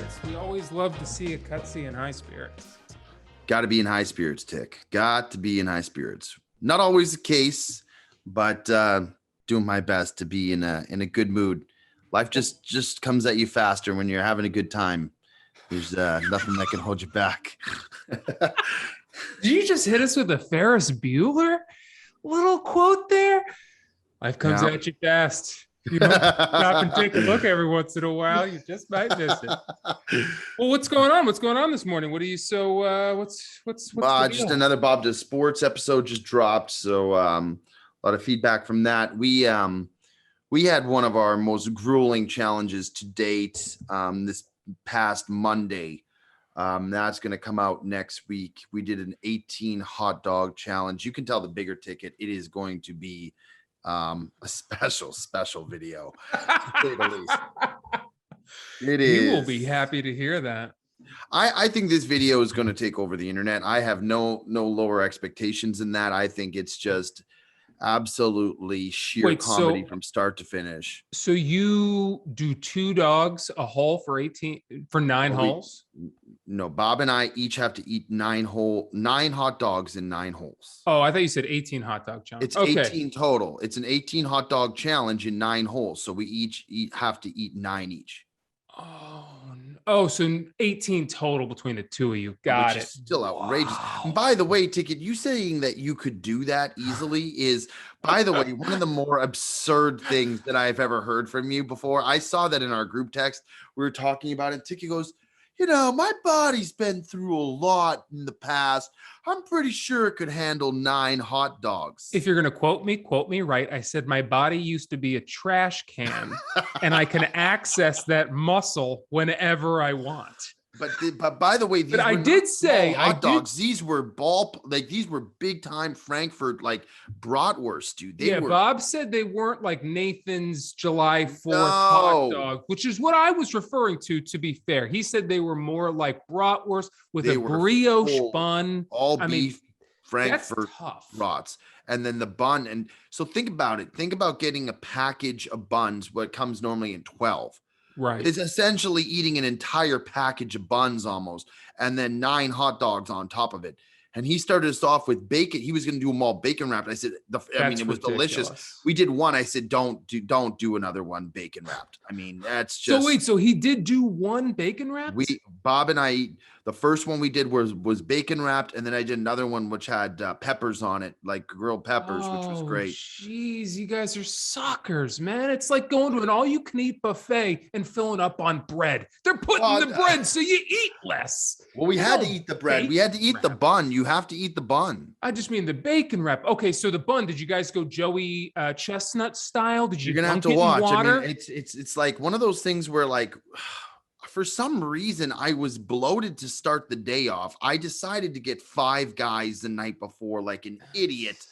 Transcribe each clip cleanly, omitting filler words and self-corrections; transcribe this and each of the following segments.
spirits. We always love to see a Cutsy in high spirits. Got to be in high spirits, Tick. Got to be in high spirits. Not always the case, but doing my best to be in a good mood. Life just comes at you faster when you're having a good time. There's nothing that can hold you back. Did you just hit us with a Ferris Bueller little quote there? Life comes at you fast. You don't stop and take a look every once in a while. You just might miss it. Well, what's going on? What's going on this morning? What are you what's just another Bob Does Sports episode just dropped. So a lot of feedback from that. We had one of our most grueling challenges to date this past Monday. That's going to come out next week. We did an 18 hot dog challenge. You can tell the bigger ticket. It is going to be a special video, to say the least. It is. You will be happy to hear that. I think this video is going to take over the internet. I have no lower expectations than that. I think it's just absolutely sheer comedy from start to finish. So you do 2 dogs a hole for 9 holes? No, Bob and I each have to eat 9 hot dogs in 9 holes. Oh, I thought you said 18 hot dog challenge. It's 18 total. It's an 18 hot dog challenge in 9 holes. So we each have to eat 9 each. Oh, so 18 total between the two of you. Got it. Still outrageous. Wow. And by the way, Ticket, you saying that you could do that easily is, by the way, one of the more absurd things that I've ever heard from you before. I saw that in our group text. We were talking about it. Ticket goes, my body's been through a lot in the past. I'm pretty sure it could handle 9 hot dogs. If you're going to quote me right. I said my body used to be a trash can and I can access that muscle whenever I want. But by the way, I did say hot dogs. These were these were big time Frankfurt bratwurst, dude. Bob said they weren't like Nathan's July 4th hot dog, which is what I was referring to be fair. He said they were more like bratwurst with a brioche bun. All beef Frankfurt brats. And then the bun. And so think about it. Think about getting a package of buns, what comes normally in 12. Right. It's essentially eating an entire package of buns almost, and then 9 hot dogs on top of it. And he started us off with bacon. He was going to do them all bacon wrapped. I said, it was ridiculous. Delicious. We did one. I said, don't do another one bacon wrapped. I mean, that's just. So he did do one bacon wrapped? Bob and I, the first one we did was bacon wrapped, and then I did another one which had peppers on it, like grilled peppers, which was great. Jeez, you guys are suckers, man. It's like going to an all-you-can-eat buffet and filling up on bread. They're putting the bread so you eat less. Well, we had to eat the bread. We had to eat the bun. You have to eat the bun. I just mean the bacon wrap. Okay, so the bun. Did you guys go Joey Chestnut style? Did you? You're gonna have to watch. I mean, it's like one of those things where for some reason, I was bloated to start the day off. I decided to get 5 guys the night before like an idiot.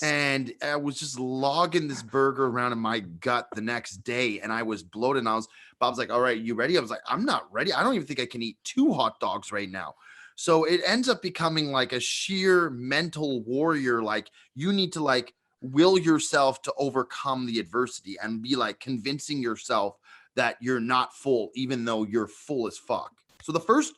And I was just logging this burger around in my gut the next day. And I was bloated. And Bob's like, all right, you ready? I was like, I'm not ready. I don't even think I can eat 2 hot dogs right now. So it ends up becoming like a sheer mental warrior. Like you need to will yourself to overcome the adversity and be convincing yourself that you're not full, even though you're full as fuck. So the first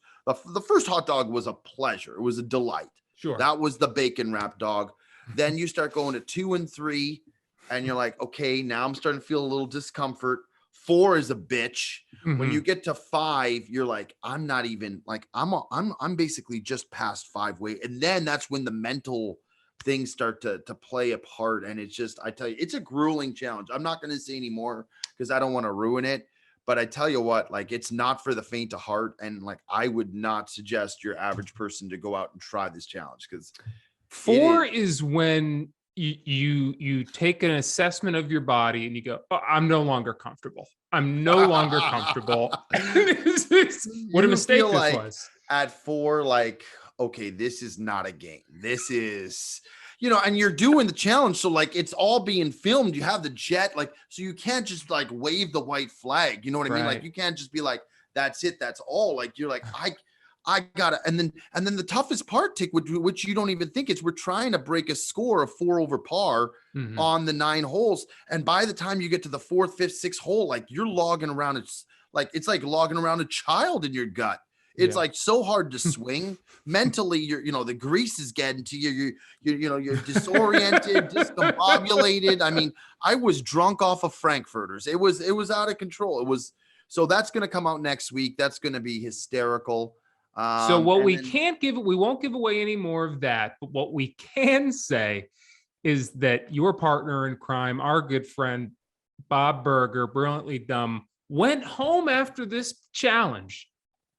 hot dog was a pleasure. It was a delight. Sure. That was the bacon wrap dog. Then you start going to 2 and 3 and you're like, okay, now I'm starting to feel a little discomfort. 4 is a bitch. Mm-hmm. When you get to 5, you're like, I'm not even I'm basically just past 5 weight. And then that's when the mental things start to play a part. And it's just, I tell you, it's a grueling challenge. I'm not going to say any more because I don't want to ruin it. But I tell you what, it's not for the faint of heart. And I would not suggest your average person to go out and try this challenge because 4 is when you take an assessment of your body and you go, oh, I'm no longer comfortable. I'm no longer comfortable. What a mistake this was. At 4, okay, this is not a game. This is, and you're doing the challenge. So it's all being filmed. You have the jet, so you can't just wave the white flag. You know what I mean? You can't just be like, that's it. That's all. You're like, I gotta, and then the toughest part, Tick, which you don't even think is, we're trying to break a score of 4 over par on the 9 holes, and by the time you get to the 4th, 5th, 6th hole, you're logging around. It's like it's like logging around a child in your gut. It's like so hard to swing mentally. The grease is getting to you. You're disoriented, discombobulated. I mean, I was drunk off of Frankfurters. It was out of control. So that's going to come out next week. That's going to be hysterical. So what we won't give away any more of that. But what we can say is that your partner in crime, our good friend, Bob Burger, Brilliantly Dumb, went home after this challenge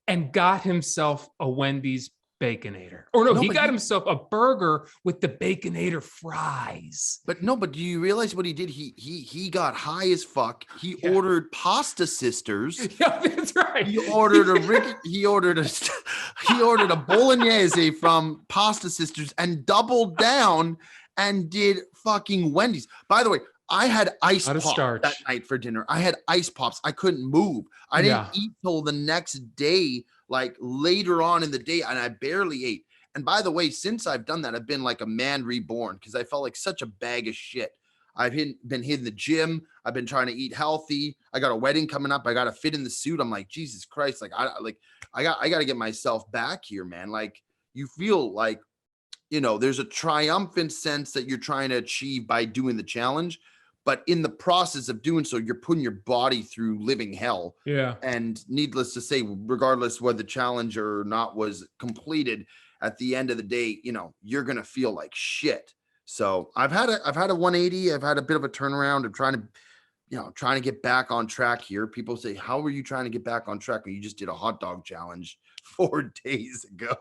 and got himself a Wendy's Baconator. Or no, he got himself a burger with the Baconator fries. But do you realize what he did? He got high as fuck. He ordered Pasta Sisters. Yeah, that's right. He ordered a bolognese from Pasta Sisters and doubled down and did fucking Wendy's. By the way, I had ice pops that night for dinner. I had ice pops. I couldn't move. I didn't eat till the next day, like later on in the day, and I barely ate. And by the way, since I've done that, I've been like a man reborn because I felt like such a bag of shit. I've been hitting the gym. I've been trying to eat healthy. I got a wedding coming up. I got to fit in the suit. I'm like, Jesus Christ. Like, I got to get myself back here, man. Like, you feel like, there's a triumphant sense that you're trying to achieve by doing the challenge. But in the process of doing so, you're putting your body through living hell. Yeah. And needless to say, regardless whether the challenge or not was completed, at the end of the day, you're going to feel like shit. So I've had a 180. I've had a bit of a turnaround. I'm trying to get back on track here. People say, how are you trying to get back on track when you just did a hot dog challenge 4 days ago?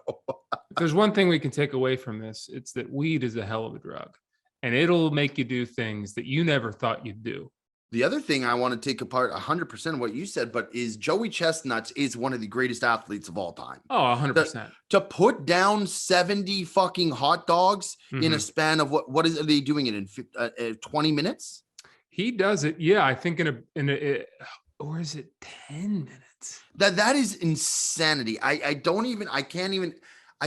If there's one thing we can take away from this, it's that weed is a hell of a drug. And it'll make you do things that you never thought you'd do. The other thing I want to take apart 100% of what you said, but is Joey Chestnuts is one of the greatest athletes of all time. Oh, 100%. To put down 70 fucking hot dogs in a span of are they doing it in 20 minutes? He does it. Yeah, I think or is it 10 minutes? That is insanity. I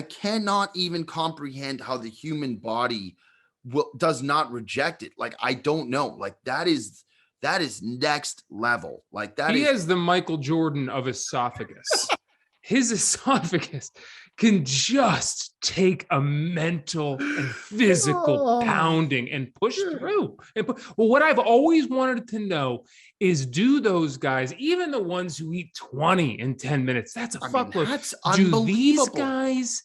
cannot even comprehend how the human body does not reject it. Like, I don't know. Like, that is next level. Like, that he has the Michael Jordan of esophagus. His esophagus can just take a mental and physical pounding and push through. Well, what I've always wanted to know is, do those guys, even the ones who eat 20 in 10 minutes, that's a fuckload. That's do these guys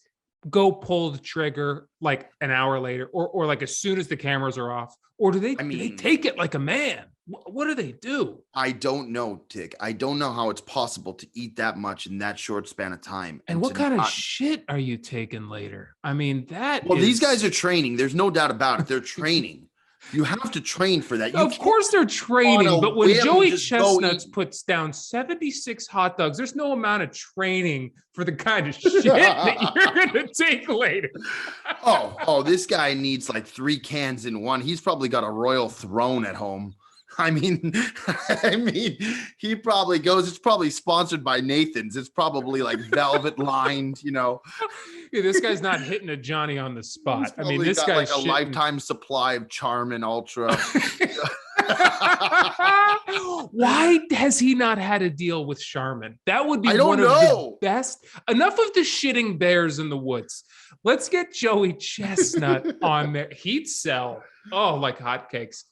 go pull the trigger like an hour later, or like as soon as the cameras are off, or do they take it like a man? What do they do? I don't know, Tick. I don't know how it's possible to eat that much in that short span of time. And what kind of shit are you taking later? I mean, these guys are training. There's no doubt about it. They're training. You have to train for that. Of course they're training, but when Joey Chestnuts puts down 76 hot dogs, there's no amount of training for the kind of shit that you're going to take later. This guy needs like 3 cans in one. He's probably got a royal throne at home. I mean, he probably goes, it's probably sponsored by Nathan's. It's probably like velvet lined, Yeah, this guy's not hitting a Johnny on the spot. I mean, this guy's like a lifetime supply of Charmin Ultra. Why has he not had a deal with Charmin? That would be one of the best. Enough of the shitting bears in the woods. Let's get Joey Chestnut on there. He'd sell, like hotcakes.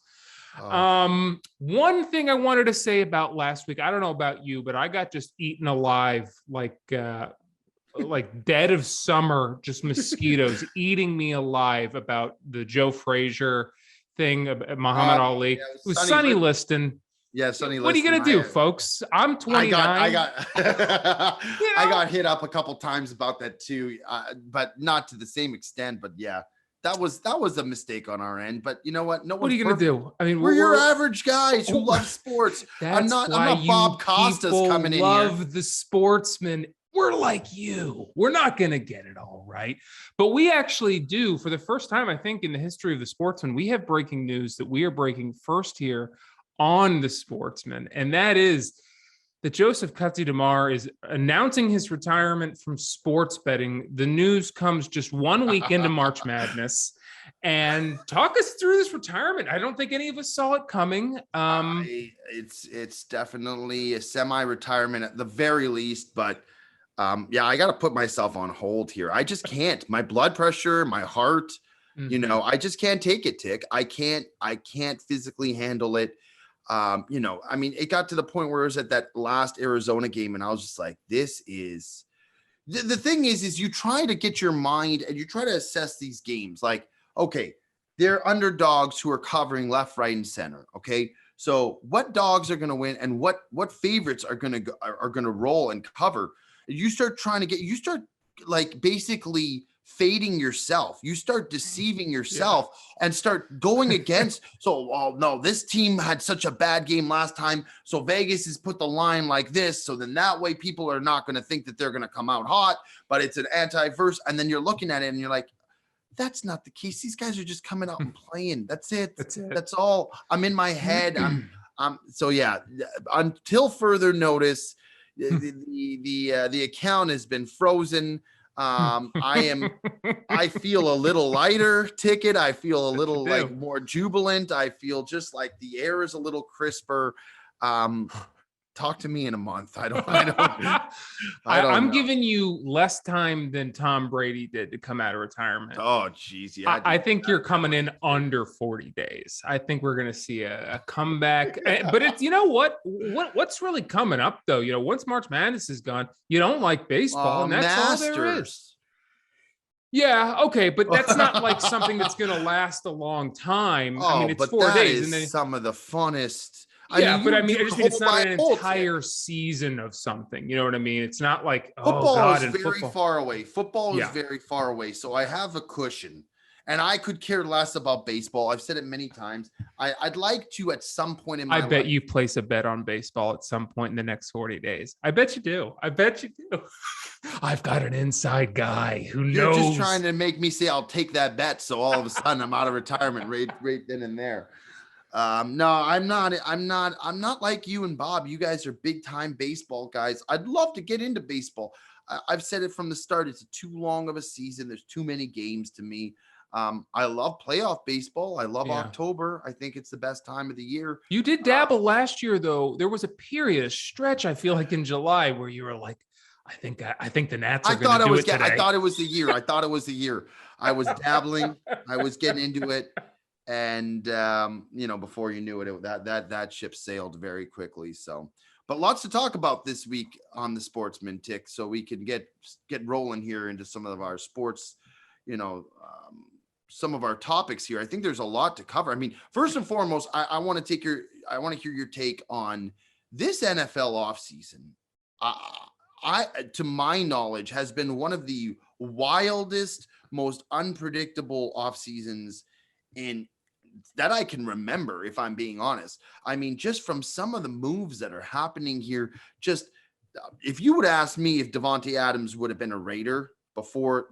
One thing I wanted to say about last week, I don't know about you, but I got just eaten alive, like dead of summer, just mosquitoes eating me alive about the Joe Frazier thing, Muhammad Ali. It was Sonny Liston. Yeah, Sonny Liston. What are you going to do, folks? I'm 29. I got hit up a couple times about that too, but not to the same extent, but yeah. That was a mistake on our end, but you know what? What are you going to do? I mean, we're your average guys who love sports. I'm not Bob Costas coming in here. Love the Sportsmen. We're like you. We're not going to get it all right, but we actually do. For the first time, I think, in the history of the Sportsmen, we have breaking news that we are breaking first here on the Sportsmen, and that is that Joseph Cutsy DeMar is announcing his retirement from sports betting. The news comes just 1 week into March Madness. and talk us through this retirement. I don't think any of us saw it coming. It's definitely a semi-retirement at the very least, but yeah, I got to put myself on hold here. I just can't. My blood pressure, my heart, I just can't take it, Tick. I can't physically handle it. I mean, it got to the point where it was at that last Arizona game, and I was just like, this is the thing is you try to get your mind and you try to assess these games like, okay, they're underdogs who are covering left, right, and center. Okay. So what dogs are going to win and what favorites are going to roll and cover? You start like basically fading yourself. You start deceiving yourself and start going against. So, oh no, this team had such a bad game last time. So Vegas has put the line like this. So then that way people are not going to think that they're going to come out hot, but it's an anti-verse. And then you're looking at it and you're like, that's not the case. These guys are just coming out and playing. That's it. That's all. I'm in my head. So yeah, until further notice, the account has been frozen. I feel a little lighter, Ticket. I feel a little like more jubilant. I feel just like the air is a little crisper. Talk to me in a month. I'm giving you less time than Tom Brady did to come out of retirement. Oh, geez. Yeah, I think you're coming in under 40 days. I think we're going to see a comeback. But it's, what's really coming up, though? Once March Madness is gone, you don't like baseball, and that's Masters. All there is. Yeah, okay, but that's not like something that's going to last a long time. I mean, it's 4 days. And then some of the funnest. I mean, it's not an entire season of something. You know what I mean? It's not like football is very far away. Football is very far away. So I have a cushion, and I could care less about baseball. I've said it many times. I'd like to at some point in my life. I bet you place a bet on baseball at some point in the next 40 days. I bet you do. I've got an inside guy who knows. You're just trying to make me say I'll take that bet. So all of a sudden I'm out of retirement right then and there. No, I'm not like you and Bob. You guys are big time baseball guys. I'd love to get into baseball. I've said it from the start. It's too long of a season. There's too many games to me. I love playoff baseball. I love October. I think it's the best time of the year. You did dabble last year, though. There was a stretch, I feel like in July where you were like, I think the Nats are going to do it today. I thought it was the year. I was dabbling. I was getting into it. And, before you knew it, that ship sailed very quickly. So, but lots to talk about this week on the Sportsman, Tick. So we can get rolling here into some of our sports, some of our topics here. I think there's a lot to cover. I mean, first and foremost, I want to hear your take on this NFL offseason. To my knowledge, has been one of the wildest, most unpredictable off seasons that I can remember, if I'm being honest. I mean, just from some of the moves that are happening here, just if you would ask me if Davante Adams would have been a Raider before,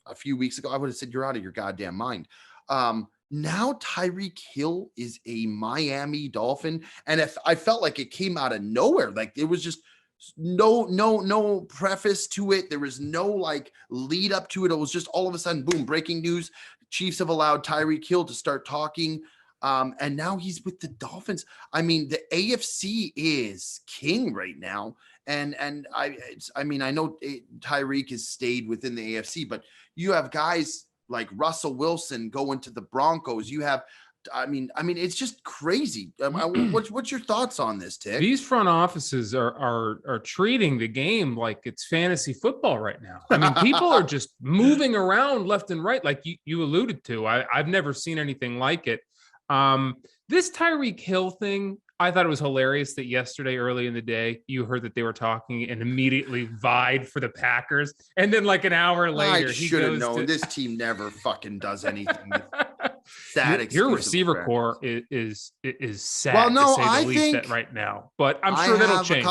a few weeks ago, I would have said, you're out of your goddamn mind. Now Tyreek Hill is a Miami Dolphin. And if I felt like it came out of nowhere, like it was just no preface to it. There was no like lead up to it. It was just all of a sudden, boom, breaking news. Chiefs have allowed Tyreek Hill to start talking. And now he's with the Dolphins. I mean, the AFC is king right now. And I know Tyreek has stayed within the AFC, but you have guys like Russell Wilson going to the Broncos. You have, it's just crazy. What's your thoughts on this, Tick? These front offices are treating the game like it's fantasy football right now. I mean, people are just moving around left and right, like you alluded to. I've never seen anything like it. This Tyreek Hill thing, I thought it was hilarious that yesterday, early in the day, you heard that they were talking and immediately vied for the Packers. And then like an hour later, I should have known this team never fucking does anything. Your receiver core is sad. Well, no, I think that right now, but I'm sure that'll change.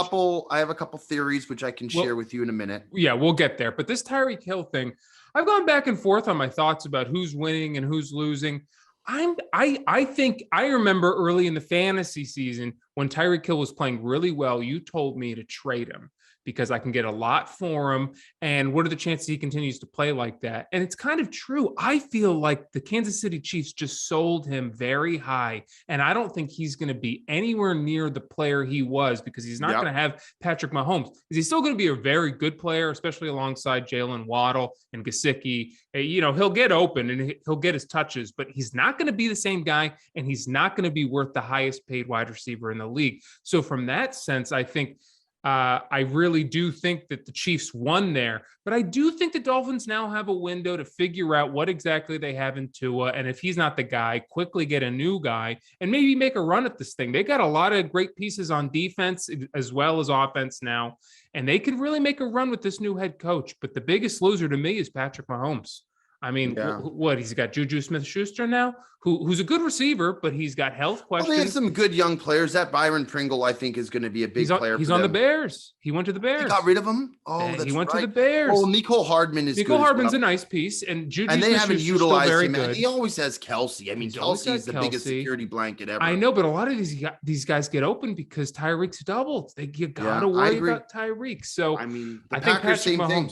I have a couple theories which I can share with you in a minute. Yeah, we'll get there. But this Tyreek Hill thing, I've gone back and forth on my thoughts about who's winning and who's losing. I think I remember early in the fantasy season when Tyreek Hill was playing really well, you told me to trade him because I can get a lot for him. And what are the chances he continues to play like that? And it's kind of true. I feel like the Kansas City Chiefs just sold him very high. And I don't think he's going to be anywhere near the player he was, because he's not going to have Patrick Mahomes. Is he still going to be a very good player, especially alongside Jalen Waddle and Gesicki? You know, he'll get open and he'll get his touches, but he's not going to be the same guy, and he's not going to be worth the highest paid wide receiver in the league. So from that sense, I think I really do think that the Chiefs won there, but I do think the Dolphins now have a window to figure out what exactly they have in Tua. And if he's not the guy, quickly get a new guy and maybe make a run at this thing. They got a lot of great pieces on defense as well as offense now, and they could really make a run with this new head coach. But the biggest loser to me is Patrick Mahomes. I mean, what he's got Juju Smith-Schuster now, who's a good receiver, but he's got health questions. Well, they have some good young players. That Byron Pringle, I think, is going to be a big player. He's on the Bears. He went to the Bears. They got rid of him. Oh, that's he went right. to the Bears. Oh, Nico Hardman is. Nico Hardman's a nice piece, and Juju and they haven't utilized him. Good. He always has Kelsey. I mean, Kelsey is the biggest security blanket ever. I know, but a lot of these guys get open because Tyreek's doubled. You gotta worry about Tyreek. So I mean, I think Patrick same Mahomes. Thing.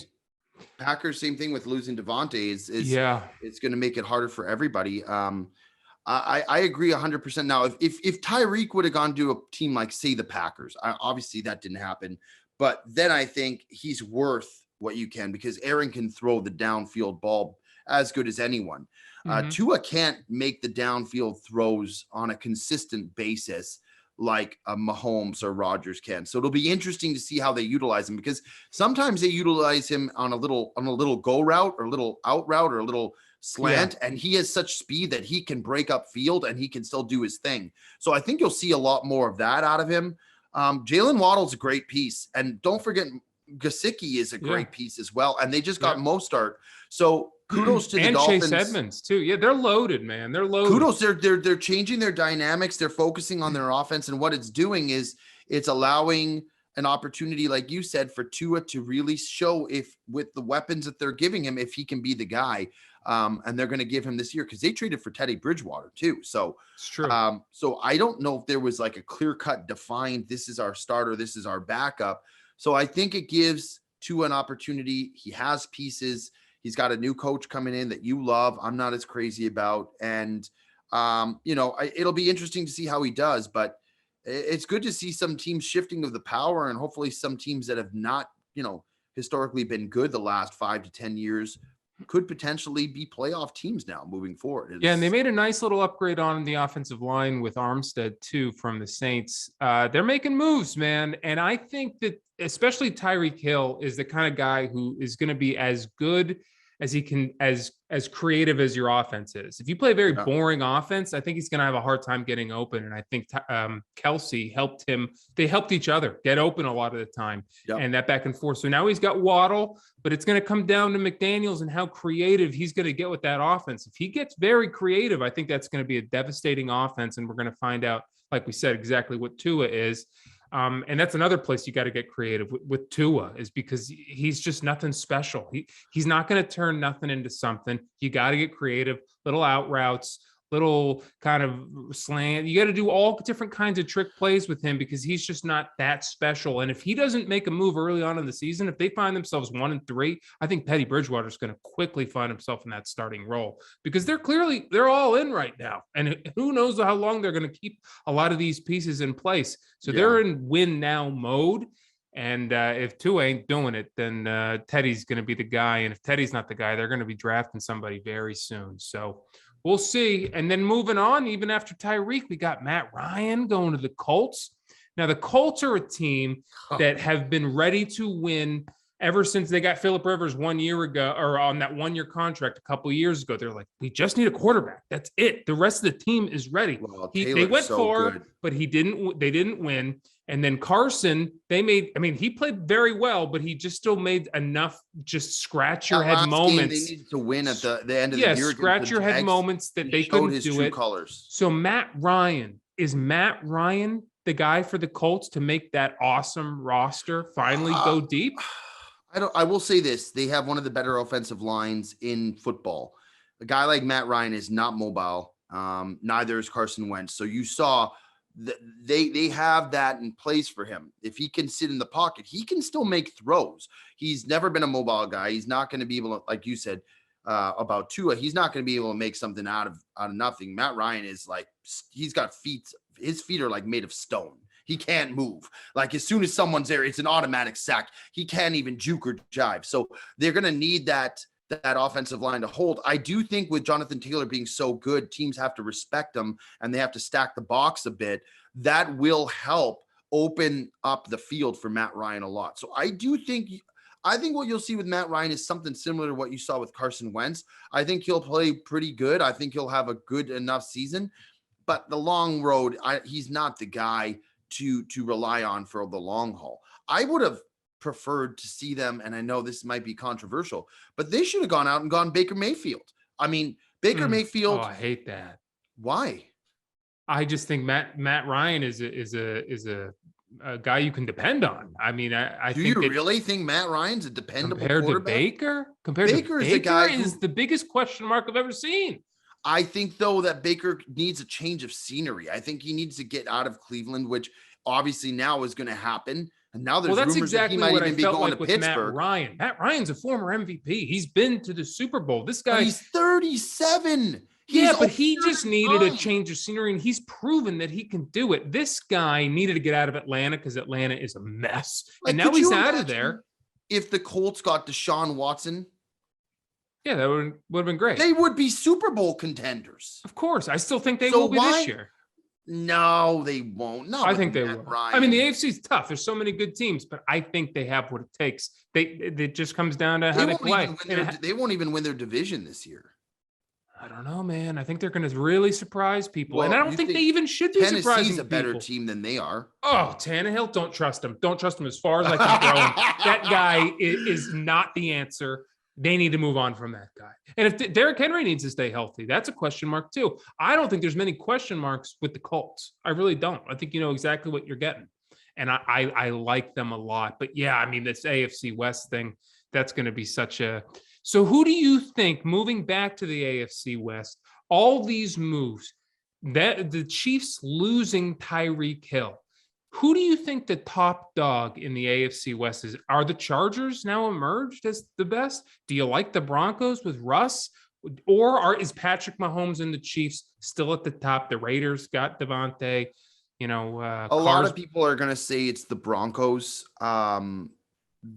Packers, same thing with losing Devontae is it's going to make it harder for everybody. I agree 100%. Now, if Tyreek would have gone to a team like, say, the Packers, obviously that didn't happen, but then I think he's worth what you can, because Aaron can throw the downfield ball as good as anyone. Tua can't make the downfield throws on a consistent basis like a Mahomes or Rodgers can. So it'll be interesting to see how they utilize him, because sometimes they utilize him on a little go route or a little out route or a little slant, and he has such speed that he can break up field and he can still do his thing. So I think you'll see a lot more of that out of him. Jalen Waddle's a great piece, and don't forget Gesicki is a great piece as well, and they just got Mostert. So kudos to the Dolphins. And Chase Edmonds too. Yeah, they're loaded, man. They're loaded. Kudos. They're changing their dynamics. They're focusing on their offense, and what it's doing is it's allowing an opportunity, like you said, for Tua to really show, if with the weapons that they're giving him, if he can be the guy. And they're going to give him this year, because they traded for Teddy Bridgewater too. So it's true. So I don't know if there was like a clear-cut defined, this is our starter, this is our backup. So I think it gives Tua an opportunity. He has pieces. He's got a new coach coming in that you love. I'm not as crazy about. And, it'll be interesting to see how he does. But it's good to see some teams shifting of the power, and hopefully some teams that have not, historically been good the last 5 to 10 years could potentially be playoff teams now moving forward. And they made a nice little upgrade on the offensive line with Armstead too from the Saints. They're making moves, man. And I think that especially Tyreek Hill is the kind of guy who is going to be as good as he can, as creative as your offense is. If you play a very boring offense, I think he's going to have a hard time getting open. And I think Kelsey helped him. They helped each other get open a lot of the time, and that back and forth. So now he's got Waddle, but it's going to come down to McDaniels and how creative he's going to get with that offense. If he gets very creative, I think that's going to be a devastating offense. And we're going to find out, like we said, exactly what Tua is. And that's another place you got to get creative with Tua, is because he's just nothing special. He's not going to turn nothing into something. You got to get creative, little out routes, little kind of slant. You got to do all different kinds of trick plays with him, because he's just not that special. And if he doesn't make a move early on in the season, if they find themselves 1-3, I think Teddy Bridgewater is going to quickly find himself in that starting role, because they're all in right now. And who knows how long they're going to keep a lot of these pieces in place. So they're in win now mode. And if Tua ain't doing it, then Teddy's going to be the guy. And if Teddy's not the guy, they're going to be drafting somebody very soon. So we'll see. And then moving on, even after Tyreek, we got Matt Ryan going to the Colts. Now, the Colts are a team that have been ready to win ever since they got Phillip Rivers 1 year ago, or on that 1-year contract a couple of years ago. They're like, we just need a quarterback. That's it. The rest of the team is ready. Well, they went so for, good. but they didn't win. And then Carson, he played very well, but he just still made enough just scratch your head moments. They needed to win at the end of the year. Scratch your head moments that they couldn't do it. Colors. So Matt Ryan the guy for the Colts to make that awesome roster finally go deep? I will say this. They have one of the better offensive lines in football. A guy like Matt Ryan is not mobile. Neither is Carson Wentz. So you saw they have that in place for him. If he can sit in the pocket, he can still make throws. He's never been a mobile guy. He's not going to be able to, like you said about Tua, he's not going to be able to make something out of nothing. Matt Ryan is like, he's got feet. His feet are like made of stone. He can't move. Like as soon as someone's there, it's an automatic sack. He can't even juke or jive. So they're going to need that offensive line to hold. I do think with Jonathan Taylor being so good, teams have to respect him and they have to stack the box a bit. That will help open up the field for Matt Ryan a lot. So I think what you'll see with Matt Ryan is something similar to what you saw with Carson Wentz. I think he'll play pretty good. I think he'll have a good enough season, but the long road, he's not the guy to rely on for the long haul. I would have preferred to see them, and I know this might be controversial, but they should have gone out and gone Baker Mayfield. I mean, Baker Mayfield. Oh, I hate that. Why? I just think Matt Ryan is a guy you can depend on. I mean, I do think you really think Matt Ryan's a dependable compared quarterback? to Baker? Baker is the guy is the biggest question mark I've ever seen. I think though that Baker needs a change of scenery. I think he needs to get out of Cleveland, which obviously now is going to happen. And now there's rumors exactly that he might even be going to Pittsburgh. Matt Ryan's a former MVP. He's been to the Super Bowl. This guy, he's 37. But he just needed a change of scenery, and he's proven that he can do it. This guy needed to get out of Atlanta because Atlanta is a mess. And now he's out of there. If the Colts got Deshaun Watson, yeah, that would have been great. They would be Super Bowl contenders. Of course. I still think they will be this year. No, they won't. No, I think they will. Ryan. I mean, the AFC is tough. There's so many good teams, but I think they have what it takes. It just comes down to how they play. They won't even win their division this year. I don't know, man. I think they're going to really surprise people. And I don't think they even should be surprising Tennessee's a better team than they are. Oh, Tannehill, don't trust him. Don't trust him as far as I can throw him. That guy is not the answer. They need to move on from that guy. And if Derrick Henry needs to stay healthy, that's a question mark too. I don't think there's many question marks with the Colts. I really don't. I think you know exactly what you're getting. And I like them a lot. But yeah, I mean, this AFC West thing, that's going to be such a... So who do you think, moving back to the AFC West, all these moves, that the Chiefs losing Tyreek Hill, who do you think the top dog in the AFC West is? Are the Chargers now emerged as the best? Do you like the Broncos with Russ? Or is Patrick Mahomes and the Chiefs still at the top? The Raiders got Devontae, a lot of people are going to say it's the Broncos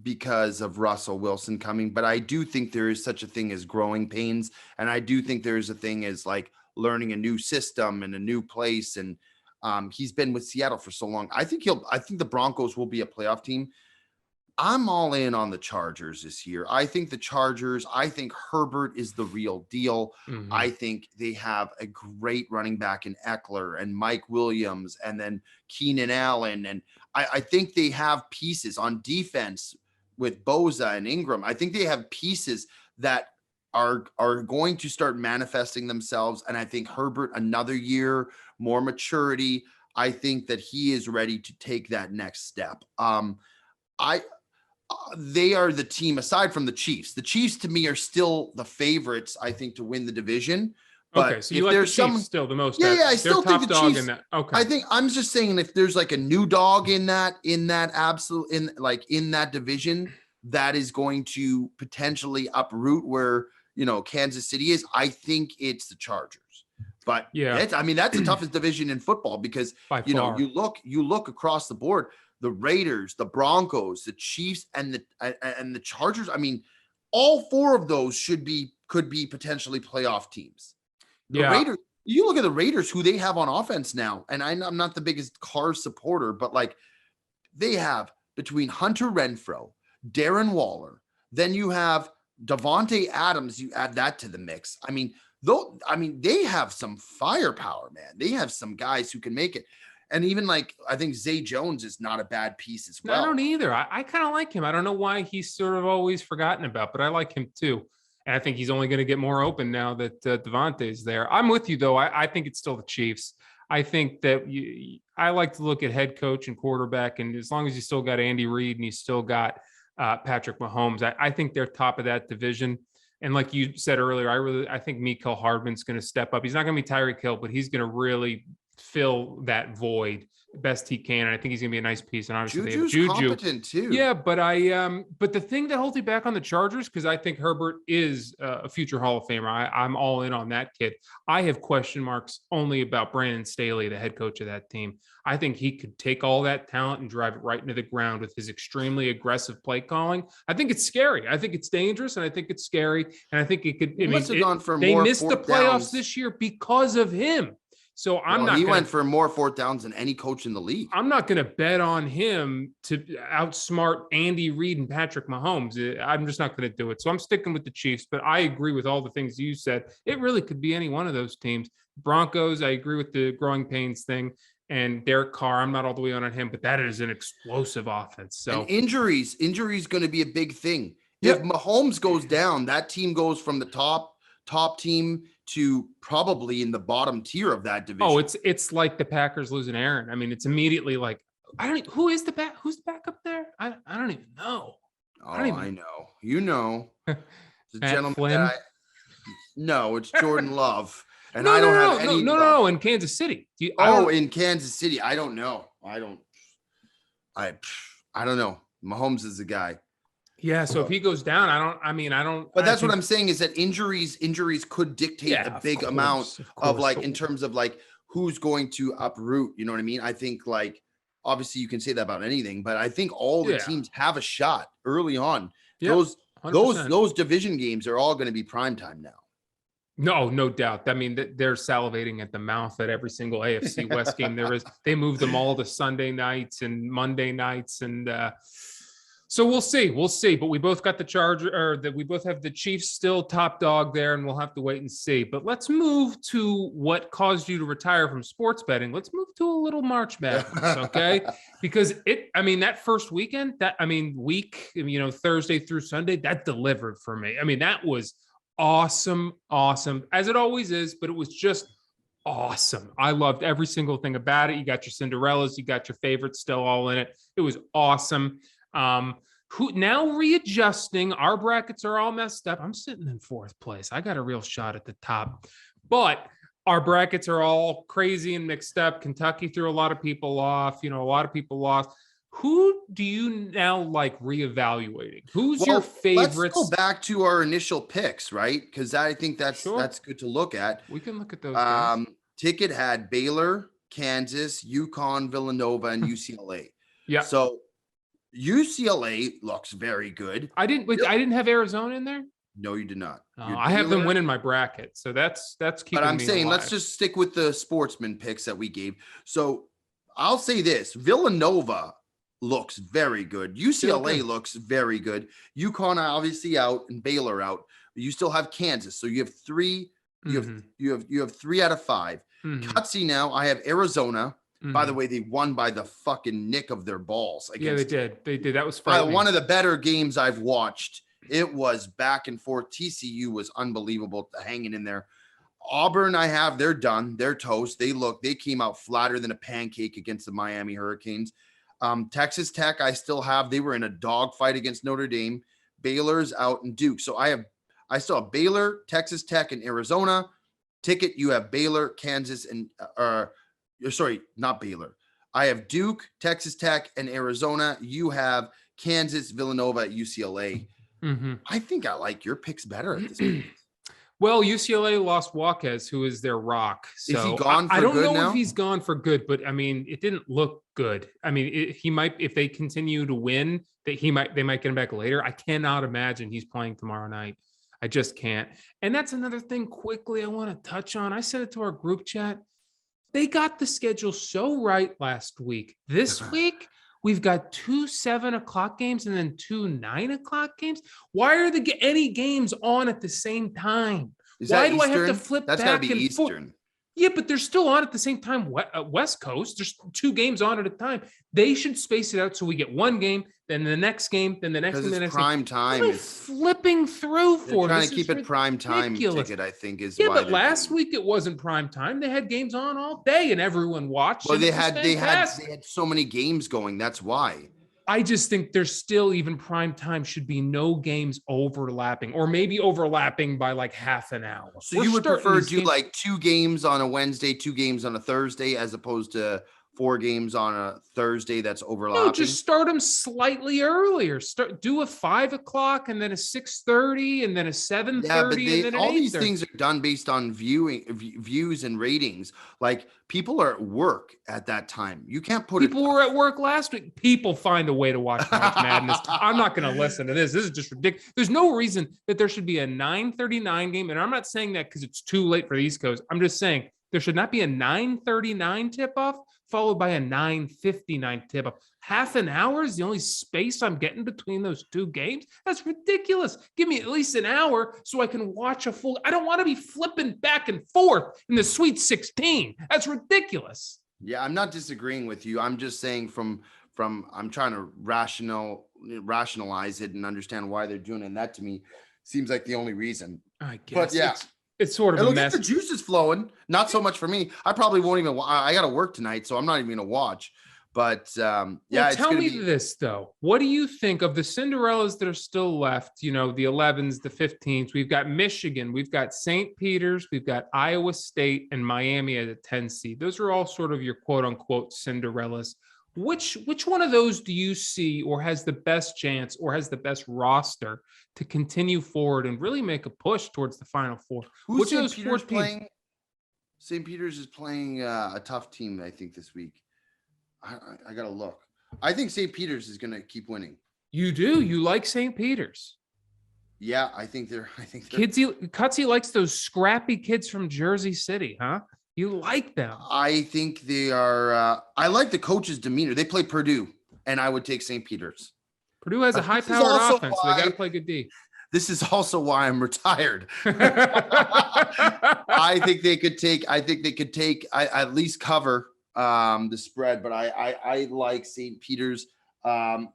because of Russell Wilson coming. But I do think there is such a thing as growing pains. And I do think there is a thing as like learning a new system and a new place. And he's been with Seattle for so long. I think the Broncos will be a playoff team. I'm all in on the Chargers this year. I think Herbert is the real deal. Mm-hmm. I think they have a great running back in Eckler and Mike Williams and then Keenan Allen. And I think they have pieces on defense with Bosa and Ingram. I think they have pieces that are going to start manifesting themselves. And I think Herbert, another year, more maturity. I think that he is ready to take that next step. They are the team aside from the Chiefs. The Chiefs to me are still the favorites, I think, to win the division. But okay, so you like the Chiefs still the most. Yeah, I still think the dog Chiefs. In that. Okay, I'm just saying if there's like a new dog in that division that is going to potentially uproot where Kansas City is, I think it's the Chargers. But yeah, that's the toughest division in football because you look across the board. The Raiders, the Broncos, the Chiefs, and the Chargers. I mean, all four of those could be potentially playoff teams. The Raiders. You look at the Raiders, who they have on offense now, and I'm not the biggest Carr supporter, but like they have between Hunter Renfrow, Darren Waller, then you have Devontae Adams. You add that to the mix. They have some firepower, man. They have some guys who can make it. And even I think Zay Jones is not a bad piece as well. No, I don't either. I kind of like him. I don't know why he's sort of always forgotten about, but I like him too. And I think he's only going to get more open now that Devontae is there. I'm with you though. I think it's still the Chiefs. I think that I like to look at head coach and quarterback. And as long as you still got Andy Reid and you still got Patrick Mahomes, I think they're top of that division. And like you said earlier, I think Mecole Hardman's going to step up. He's not going to be Tyreek Hill, but he's going to really fill that void best he can. And I think he's gonna be a nice piece. And obviously Juju's they have Juju. competent too. Yeah, but the thing that holds me back on the Chargers, because I think Herbert is a future Hall of Famer. I'm all in on that kid. I have question marks only about Brandon Staley, the head coach of that team. I think he could take all that talent and drive it right into the ground with his extremely aggressive play calling. I think it's scary. I think it's dangerous, and I think it's scary. And I think it could. They missed the playoffs this year because of him. So he went for more fourth downs than any coach in the league. I'm not going to bet on him to outsmart Andy Reid and Patrick Mahomes. I'm just not going to do it. So I'm sticking with the Chiefs, but I agree with all the things you said. It really could be any one of those teams. Broncos, I agree with the growing pains thing. And Derek Carr, I'm not all the way on him, but that is an explosive offense. So and injuries going to be a big thing. Yep. If Mahomes goes down, that team goes from the top team to probably in the bottom tier of that division. Oh, it's like the Packers losing Aaron. I mean, it's immediately like, who's the backup there? I don't even know. I know. You know. The gentleman no, it's Jordan Love. And I don't have any. No, in Kansas City. In Kansas City. I don't know. I don't know. Mahomes is the guy. Yeah, so if he goes down, I don't. But that's what I'm saying is that injuries could dictate a big amount of like in terms of like who's going to uproot. You know what I mean? I think like obviously you can say that about anything, but I think all the teams have a shot early on. Yep, those division games are all going to be primetime now. No doubt. I mean, they're salivating at the mouth at every single AFC West game there is. They moved them all to Sunday nights and Monday nights, and so we'll see. But we both got we both have the Chiefs still top dog there, and we'll have to wait and see. But let's move to what caused you to retire from sports betting. Let's move to a little March Madness, okay? Because that first weekend, week, Thursday through Sunday, that delivered for me. I mean, that was awesome, as it always is, but it was just awesome. I loved every single thing about it. You got your Cinderellas, you got your favorites still all in it. It was awesome. Who now readjusting, our brackets are all messed up. I'm sitting in fourth place. I got a real shot at the top, but our brackets are all crazy and mixed up. Kentucky threw a lot of people off. A lot of people lost. Who do you now like reevaluating? Who's your favorites? Let's go back to our initial picks, right? Because I think that's good to look at. We can look at those. Ticket had Baylor, Kansas, UConn, Villanova, and UCLA. Yeah. So UCLA looks very good. I didn't have Arizona in there. No, you did not. I have them winning my bracket, so that's keeping. But I'm me saying alive. Let's just stick with the Sportsman picks that we gave. So I'll say this: Villanova looks very good. UCLA looks very good. UConn obviously out and Baylor out. But you still have Kansas, so you have three. You have 3 out of 5. Cutsy now. I have Arizona. By the way, they won by the fucking nick of their balls. Yeah, they did. That was frightening. One of the better games I've watched. It was back and forth. TCU was unbelievable, hanging in there. Auburn, they're done. They're toast. They came out flatter than a pancake against the Miami Hurricanes. Texas Tech, I still have. They were in a dogfight against Notre Dame. Baylor's out and Duke. So I still have Baylor, Texas Tech, and Arizona. Ticket, you have Baylor, Kansas, and not Baylor. I have Duke, Texas Tech, and Arizona. You have Kansas, Villanova, UCLA. I think I like your picks better at this point. Well, UCLA lost Jaquez, who is their rock. So is he gone for good now? I don't know if he's gone for good, but it didn't look good. He might, if they continue to win, they might get him back later. I cannot imagine he's playing tomorrow night. I just can't. And that's another thing quickly I want to touch on. I said it to our group chat. They got the schedule so right last week. This week, we've got 2 7:00 games and then 2 9:00 games. Why are any games on at the same time? Why do I have to flip back and forth? Eastern. Yeah, but they're still on at the same time. West Coast, there's 2 games on at a time. They should space it out so we get 1 game, then the next game, then the next game, the next prime time. What am I flipping through for? Trying to keep it prime time. Ticket, I think, is why. Yeah, but last week it wasn't prime time. They had games on all day, and everyone watched. Well, they had so many games going. That's why. I just think there's still, even prime time, should be no games overlapping, or maybe overlapping by like half an hour. So you would prefer to do like 2 games on a Wednesday, 2 games on a Thursday, as opposed to 4 games on a Thursday that's overlapping? No, just start them slightly earlier. Do a 5:00 and then a 6:30 and then a 7:30 Yeah, but and then an all 8:30. these things are done based on views and ratings. Like, people are at work at that time. You can't put People were at work last week. People find a way to watch March Madness. I'm not going to listen to this. This is just ridiculous. There's no reason that there should be a 9:39 game. And I'm not saying that because it's too late for the East Coast. I'm just saying there should not be a 9:39 tip-off followed by a 9:59 tip-off. Half an hour is the only space I'm getting between those 2 games. That's ridiculous. Give me at least an hour so I can watch a full. I don't want to be flipping back and forth in the Sweet 16. That's ridiculous. Yeah, I'm not disagreeing with you. I'm just saying from I'm trying to rationalize it and understand why they're doing it. And that, to me, seems like the only reason. I guess. But yeah, it's sort of it'll a mess. get the juices flowing. Not so much for me. I probably won't even. I got to work tonight, so I'm not even going to watch. But yeah, well, tell me this though. What do you think of the Cinderellas that are still left? You know, the 11s, the 15s. We've got Michigan, we've got St. Peter's, we've got Iowa State, and Miami at a 10 seed. Those are all sort of your quote unquote Cinderellas. Which one of those do you see, or has the best chance, or has the best roster to continue forward and really make a push towards the Final Four? Who's St. Peter's playing? St. Peter's is playing a tough team, I think, this week. I gotta look. I think St. Peter's is gonna keep winning. You do? You like St. Peter's? Yeah, I think they're Cutsy likes those scrappy kids from Jersey City, huh? You like them? I think they are. I like the coach's demeanor. They play Purdue, and I would take St. Peter's. Purdue has a high-powered offense, so they got to play good D. This is also why I'm retired. I think they could take. At least cover the spread, but I like St. Peter's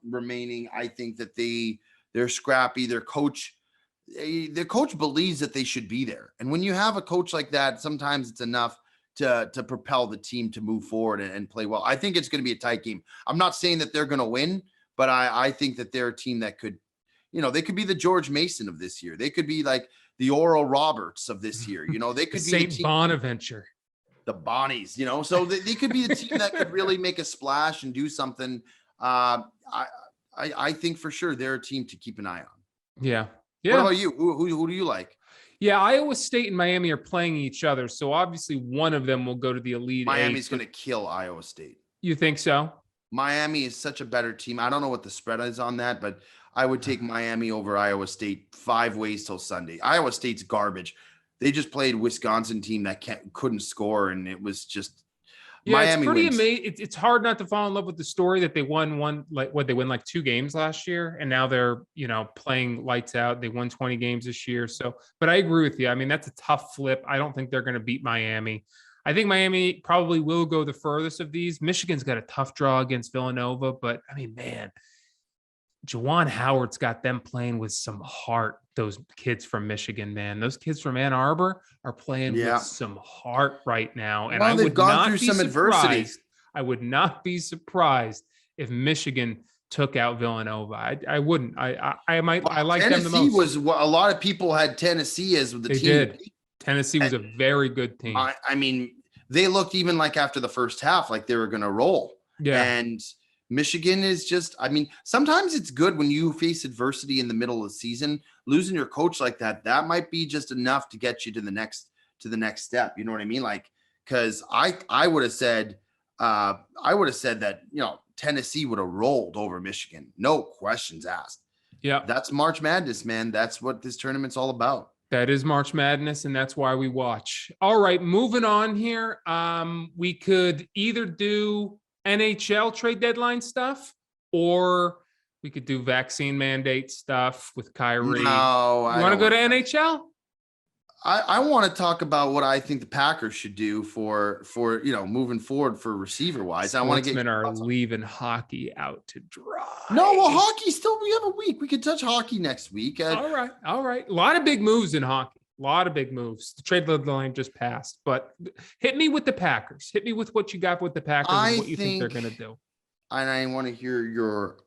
remaining. I think that they're scrappy. Their coach believes that they should be there, and when you have a coach like that, sometimes it's enough to propel the team to move forward and play well. I think it's going to be a tight game. I'm not saying that they're going to win, but I think that they're a team that could, they could be the George Mason of this year. They could be like the Oral Roberts of this year. They could be St. Bonaventure. The Bonnies, so they could be the team that could really make a splash and do something. I think for sure they're a team to keep an eye on. Yeah. What about you? Who do you like? Yeah, Iowa State and Miami are playing each other, so obviously one of them will go to the Elite Eight. Miami's going to kill Iowa State. You think so? Miami is such a better team. I don't know what the spread is on that, but I would take Miami over Iowa State 5 ways till Sunday. Iowa State's garbage. They just played Wisconsin team that couldn't score, and it was just Miami. It's pretty amazing. It's hard not to fall in love with the story that they won they win like 2 games last year, and now they're playing lights out. They won 20 games this year. So, but I agree with you. I mean, that's a tough flip. I don't think they're going to beat Miami. I think Miami probably will go the furthest of these. Michigan's got a tough draw against Villanova, but I mean, man, Juwan Howard's got them playing with some heart. Those kids from Michigan, man, those kids from Ann Arbor are playing with some heart right now. And they've gone through some adversity. I would not be surprised if Michigan took out Villanova. I wouldn't. I might. I like them the most. Tennessee was what a lot of people had Tennessee as the team. Did. Tennessee was a very good team. I mean, they looked even like after the first half, like they were going to roll. Yeah. And Michigan is just, sometimes it's good when you face adversity in the middle of the season. Losing your coach like that might be just enough to get you to the next step. You know what I mean? Like, because I would have said that, Tennessee would have rolled over Michigan. No questions asked. Yeah. That's March Madness, man. That's what this tournament's all about. That is March Madness, and that's why we watch. All right, moving on here. We could either do NHL trade deadline stuff, or we could do vaccine mandate stuff with Kyrie. No, you want to go to NHL? I want to talk about what I think the Packers should do for moving forward for receiver wise. I want to get are leaving hockey out to dry. No, well, hockey still. We have a week. We could touch hockey next week. All right. A lot of big moves in hockey. A lot of big moves. The trade deadline just passed, but hit me with the Packers. Hit me with what you got with the Packers and what you think they're going to do. I want to hear your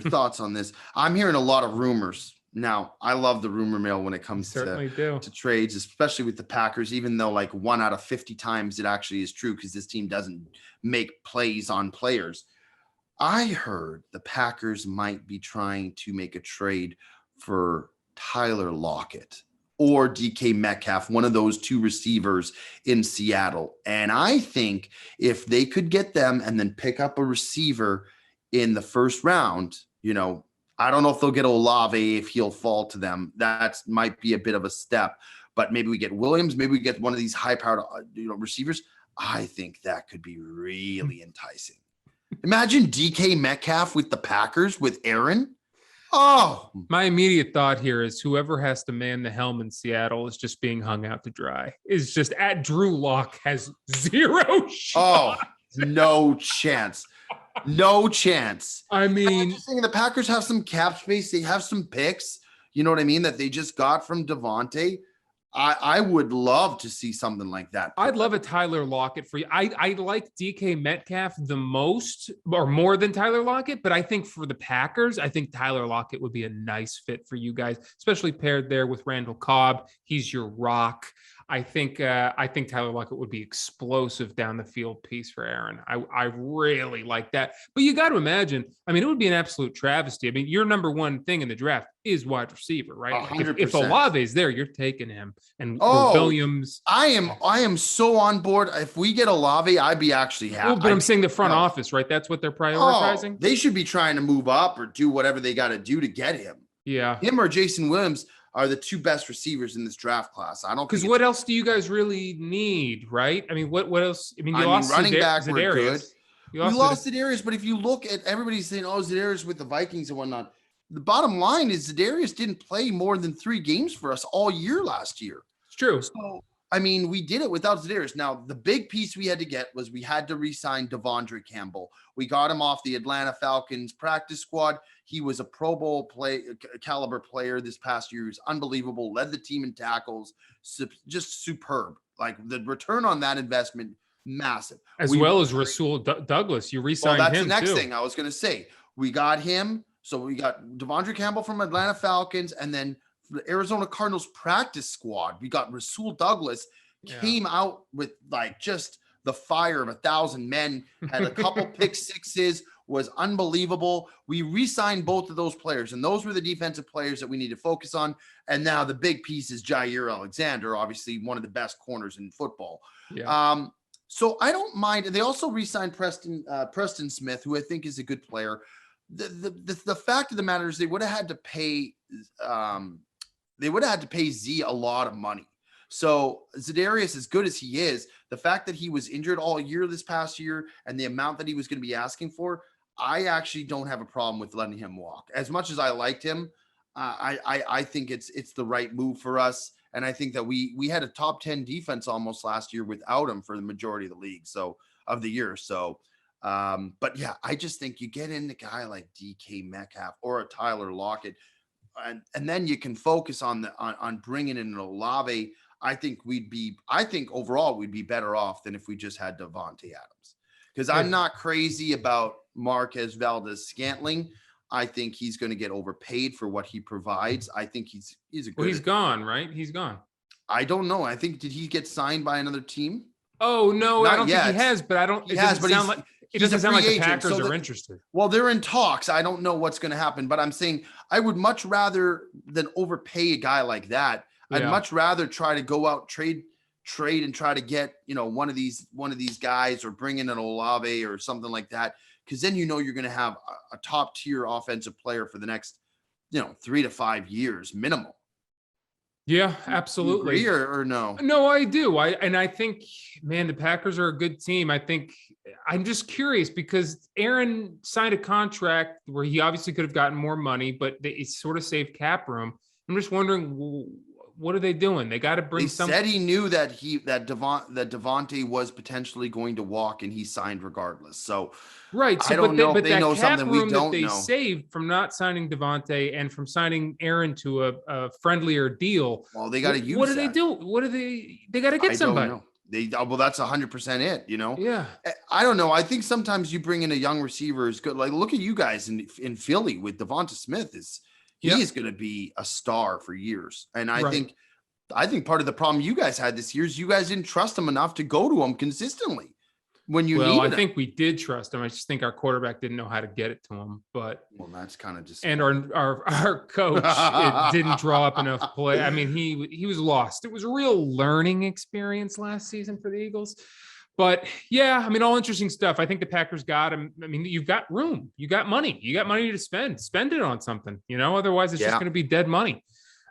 thoughts on this. I'm hearing a lot of rumors. Now, I love the rumor mill when it comes to trades, especially with the Packers, even though like 1 out of 50 times it actually is true because this team doesn't make plays on players. I heard the Packers might be trying to make a trade for Tyler Lockett or DK Metcalf, one of those two receivers in Seattle. And I think if they could get them and then pick up a receiver in the first round, I don't know if they'll get Olave if he'll fall to them. That might be a bit of a step, but maybe we get Williams, maybe we get one of these high-powered receivers. I think that could be really enticing. Imagine DK Metcalf with the Packers with Aaron. Oh, my immediate thought here is whoever has to man the helm in Seattle is just being hung out to dry. Is just at Drew Lock has zero shot. Oh, no chance. No chance. I mean, I'm just saying the Packers have some cap space. They have some picks, you know what I mean, that they just got from Devontae. I would love to see something like that. I'd love a Tyler Lockett for you. I like DK Metcalf the most or more than Tyler Lockett, but I think for the Packers, I think Tyler Lockett would be a nice fit for you guys, especially paired there with Randall Cobb. He's your rock. I think Tyler Lockett would be explosive down the field piece for Aaron. I really like that. But you got to imagine, I mean, it would be an absolute travesty. I mean, your number one thing in the draft is wide receiver, right? Like if Olave's there, you're taking him. And Williams. I am so on board. If we get Olave, I'd be actually happy. Well, but I'm saying the front office, right? That's what they're prioritizing. They should be trying to move up or do whatever they got to do to get him. Yeah. Him or Jason Williams are the two best receivers in this draft class. I don't, because what else do you guys really need, right? I mean, what else? I mean, you lost running back were good. We lost Za'Darius, but if you look at everybody's saying, oh, Za'Darius with the Vikings and whatnot, the bottom line is Za'Darius didn't play more than 3 games for us all year last year. It's true. So, I mean, we did it without Za'Darius. Now, the big piece we had to get was we had to re-sign Devondre Campbell. We got him off the Atlanta Falcons practice squad. He was a Pro Bowl caliber player this past year. He was unbelievable, led the team in tackles, just superb. Like the return on that investment, massive. As well as Rasul Douglas, you re-signed him. That's the next thing I was going to say. We got him. So we got Devondre Campbell from Atlanta Falcons, and then the Arizona Cardinals practice squad. We got Rasul Douglas, came out with like just the fire of 1,000 men, had a couple pick sixes, was unbelievable. We re-signed both of those players, and those were the defensive players that we need to focus on. And now the big piece is Jair Alexander, obviously one of the best corners in football. Yeah. So I don't mind. They also re-signed Preston Smith, who I think is a good player. The fact of the matter is they would have had to pay Z a lot of money. So Za'Darius, as good as he is, the fact that he was injured all year this past year and the amount that he was going to be asking for, I actually don't have a problem with letting him walk. As much as I liked him, I think it's the right move for us. And I think that we had a top 10 defense almost last year without him for the majority of the league, so of the year. So, but yeah, I just think you get in a guy like DK Metcalf or a Tyler Lockett, and then you can focus on bringing in an Olave. I think overall we'd be better off than if we just had Devontae Adams, because I'm not crazy about Marquez Valdes-Scantling. I think he's going to get overpaid for what he provides. I think he's a good. Well, he's gone, right? He's gone. I don't know. I think, did he get signed by another team? Oh no, I don't think he has. But I don't. It doesn't sound like the Packers are interested. Well, they're in talks. I don't know what's going to happen, but I'm saying I would much rather than overpay a guy like that. I'd much rather try to go out trade and try to get one of these guys, or bring in an Olave or something like that. Because then you're going to have a top tier offensive player for the next 3 to 5 years minimum. Yeah, absolutely. You agree or no? No, I do. I think, man, the Packers are a good team. I think I'm just curious because Aaron signed a contract where he obviously could have gotten more money, but it sort of saved cap room. I'm just wondering, what are they doing? They got to bring some. Said he knew that Devontae was potentially going to walk, and he signed regardless. So right. So, I don't know if they know cap something we room don't that they know. Saved from not signing Devontae and from signing Aaron to a friendlier deal. Well, they got to use. What do they do? What do they got to get somebody? Well, that's 100% it, you know? Yeah. I don't know. I think sometimes you bring in a young receiver is good. Like, look at you guys in Philly with Devonta Smith he is going to be a star for years. And I think part of the problem you guys had this year is you guys didn't trust him enough to go to him consistently when you needed him. I think we did trust him. I just think our quarterback didn't know how to get it to him. But that's kind of just, and our coach didn't draw up enough play. I mean, he was lost. It was a real learning experience last season for the Eagles. But yeah, I mean, all interesting stuff. I think the Packers got him. I mean, you've got room, you got money to spend it on something, you know, otherwise it's just going to be dead money.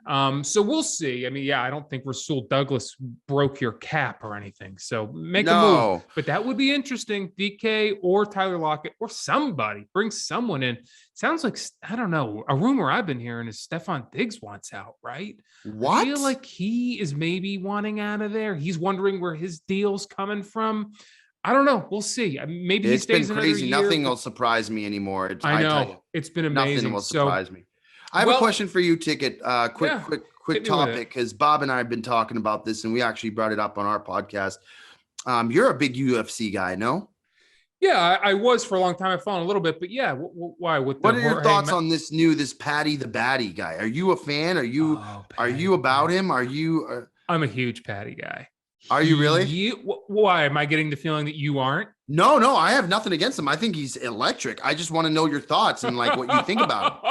So we'll see. I mean, I don't think Rasul Douglas broke your cap or anything. So make a move, but that would be interesting. DK or Tyler Lockett or somebody, bring someone in. Sounds like, I don't know. A rumor I've been hearing is Stephon Diggs wants out, right? What? I feel like he is maybe wanting out of there. He's wondering where his deal's coming from. I don't know. We'll see. Maybe he stays been crazy. Year, nothing will surprise me anymore. I know. It's been amazing. Nothing will surprise me. I have a question for you, Ticket. Quick topic, because Bob and I have been talking about this, and we actually brought it up on our podcast. You're a big UFC guy, no? Yeah, I was for a long time. I've fallen a little bit, but yeah. Why? What are your thoughts on this Patty the Batty guy? Are you a fan? Are you about him? Are you? I'm a huge Patty guy. Are you really? Why am I getting the feeling that you aren't? No, I have nothing against him. I think he's electric. I just want to know your thoughts and like what you think about him.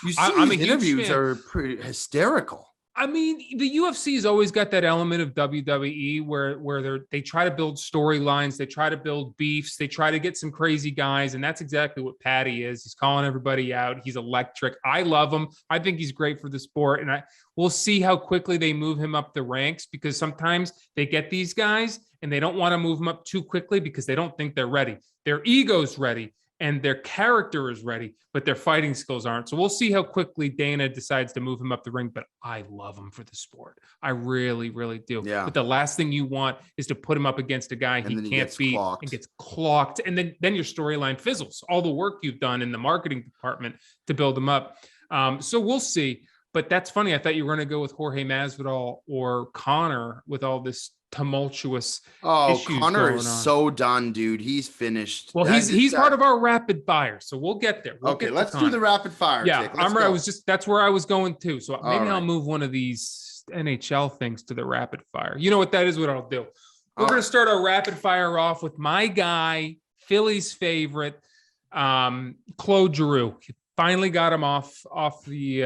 You see, his interviews are pretty hysterical. I mean, the UFC has always got that element of WWE where they try to build storylines, they try to build beefs, they try to get some crazy guys, and that's exactly what Patty is. He's calling everybody out. He's electric. I love him. I think he's great for the sport, and we'll see how quickly they move him up the ranks, because sometimes they get these guys and they don't want to move them up too quickly because they don't think they're ready. Their ego's ready and their character is ready, but their fighting skills aren't. So we'll see how quickly Dana decides to move him up the ring, but I love him for the sport. I really, really do. Yeah. But the last thing you want is to put him up against a guy he can't beat and gets clocked. And then your storyline fizzles. All the work you've done in the marketing department to build him up. So we'll see. But that's funny. I thought you were going to go with Jorge Masvidal or Connor with all this tumultuous issues. Connor is so done, dude. He's finished. Well, he's part of our rapid fire, so we'll get there. Let's do the rapid fire. Yeah, that's where I was going to. So maybe I'll move one of these NHL things to the rapid fire. You know what that is? What I'll do. We're going to start our rapid fire off with my guy, Philly's favorite, Claude Giroux. Finally got him off the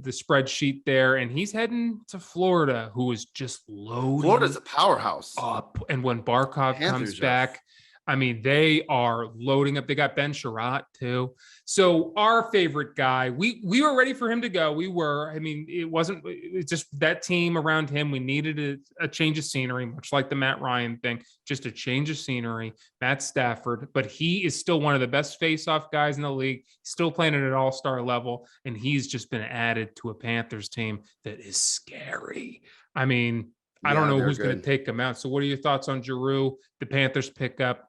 spreadsheet there, and he's heading to Florida, who is just loading. Florida's a powerhouse up, and when Barkov comes back, I mean, they are loading up. They got Ben Sherratt too. So our favorite guy, we were ready for him to go. We were. I mean, it's just that team around him. We needed a change of scenery, much like the Matt Ryan thing, just a change of scenery. Matt Stafford, but he is still one of the best face-off guys in the league. Still playing at an all-star level, and he's just been added to a Panthers team that is scary. I mean, I don't know who's going to take him out. So what are your thoughts on Giroux, the Panthers pickup?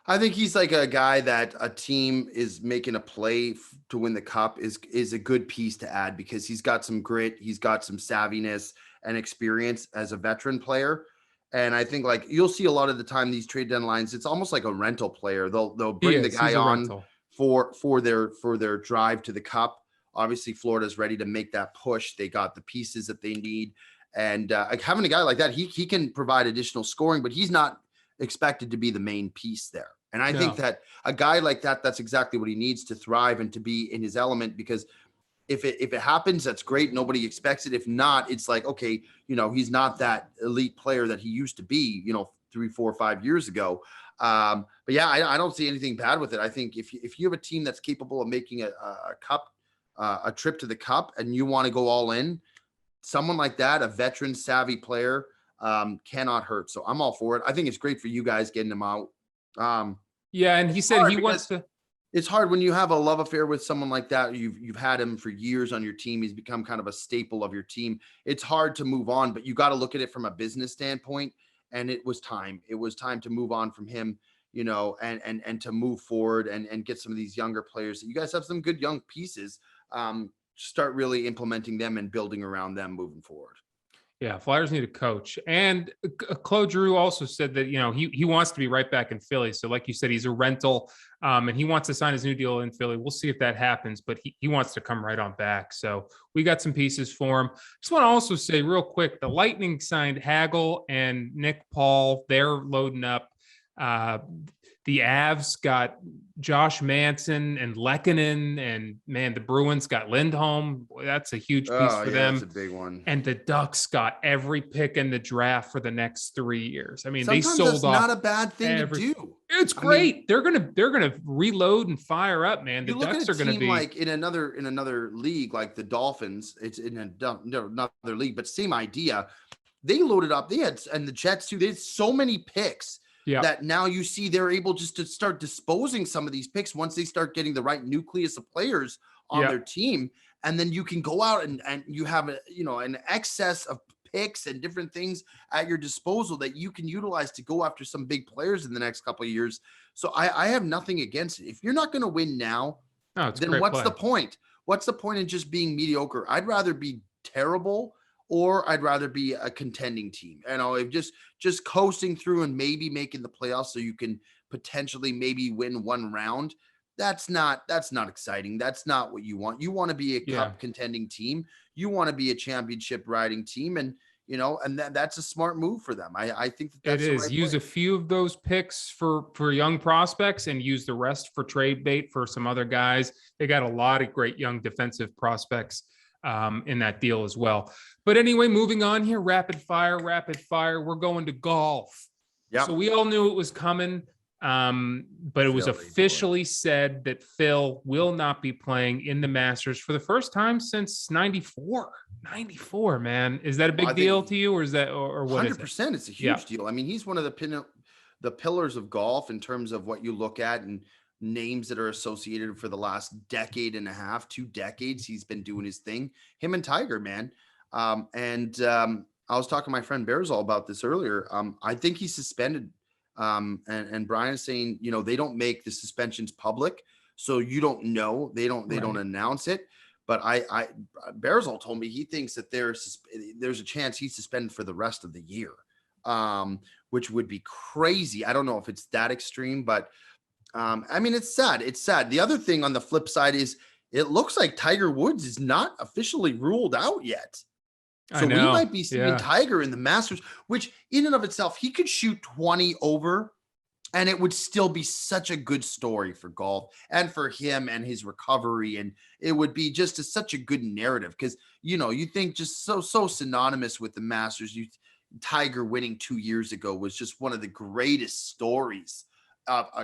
I think he's like a guy that a team is making a play to win the cup is a good piece to add, because he's got some grit, he's got some savviness and experience as a veteran player. And I think like you'll see a lot of the time these trade deadlines, it's almost like a rental player. They'll bring the guy on for their drive to the cup. Obviously, Florida's ready to make that push. They got the pieces that they need, and having a guy like that, he can provide additional scoring, but he's not expected to be the main piece there. And I think that a guy like that, that's exactly what he needs to thrive and to be in his element, because if it happens, that's great. Nobody expects it. If not, it's like, okay, he's not that elite player that he used to be, 3, 4, 5 years ago. But yeah, I don't see anything bad with it. I think if you have a team that's capable of making a trip to the cup and you want to go all in, someone like that, a veteran savvy player, cannot hurt. So I'm all for it. I think it's great for you guys getting him out. Yeah, and he said he wants to. It's hard when you have a love affair with someone like that. You've had him for years on your team. He's become kind of a staple of your team. It's hard to move on, but you got to look at it from a business standpoint. And it was time. It was time to move on from him, and to move forward and get some of these younger players. You guys have some good young pieces. Start really implementing them and building around them moving forward. Yeah, Flyers need a coach. And Claude Giroux also said that, he wants to be right back in Philly. So like you said, he's a rental and he wants to sign his new deal in Philly. We'll see if that happens, but he wants to come right on back. So we got some pieces for him. Just want to also say real quick, the Lightning signed Hagel and Nick Paul. They're loading up. The Avs got Josh Manson and Lehkonen, and man, the Bruins got Lindholm. Boy, that's a huge piece for them. That's a big one. And the Ducks got every pick in the draft for the next 3 years. I mean, Sometimes they sold that's off. not a bad thing to do. It's great. I mean, they're gonna reload and fire up, man. The Ducks are gonna be like in another league, like the Dolphins. It's in another league, but same idea. They loaded up. And the Jets too. They had so many picks. Yeah. That now you see they're able just to start disposing some of these picks once they start getting the right nucleus of players on their team. And then you can go out and you have an excess of picks and different things at your disposal that you can utilize to go after some big players in the next couple of years. So I have nothing against it. If you're not going to win now, then what's the point? What's the point in just being mediocre? I'd rather be terrible or I'd rather be a contending team. If just coasting through and maybe making the playoffs so you can potentially maybe win one round. That's not exciting. That's not what you want. You want to be a cup contending team. You want to be a championship riding team. And, that's a smart move for them. I think that's it is. Use a few of those picks for young prospects and use the rest for trade bait for some other guys. They got a lot of great young defensive prospects in that deal as well. But anyway, moving on here, rapid fire. We're going to golf. Yeah. So we all knew it was coming, but it was officially said that Phil will not be playing in the Masters for the first time since 94. 94, man. Is that a big deal to you, or is that, or what 100%, is it? It's a huge deal. I mean, he's one of the pillars of golf in terms of what you look at and names that are associated for the last decade and a half, 2 decades. He's been doing his thing. Him and Tiger, man. I was talking to my friend Bearzall about this earlier. I think he's suspended. And Brian is saying, they don't make the suspensions public, so you don't know. They don't announce it. But Bearzall told me he thinks that there's a chance he's suspended for the rest of the year, which would be crazy. I don't know if it's that extreme, but I mean, it's sad. It's sad. The other thing on the flip side is it looks like Tiger Woods is not officially ruled out yet. So we might be seeing Tiger in the Masters, which in and of itself, he could shoot 20 over and it would still be such a good story for golf and for him and his recovery. And it would be just such a good narrative because, you think just so synonymous with the Masters. Tiger winning 2 years ago was just one of the greatest stories,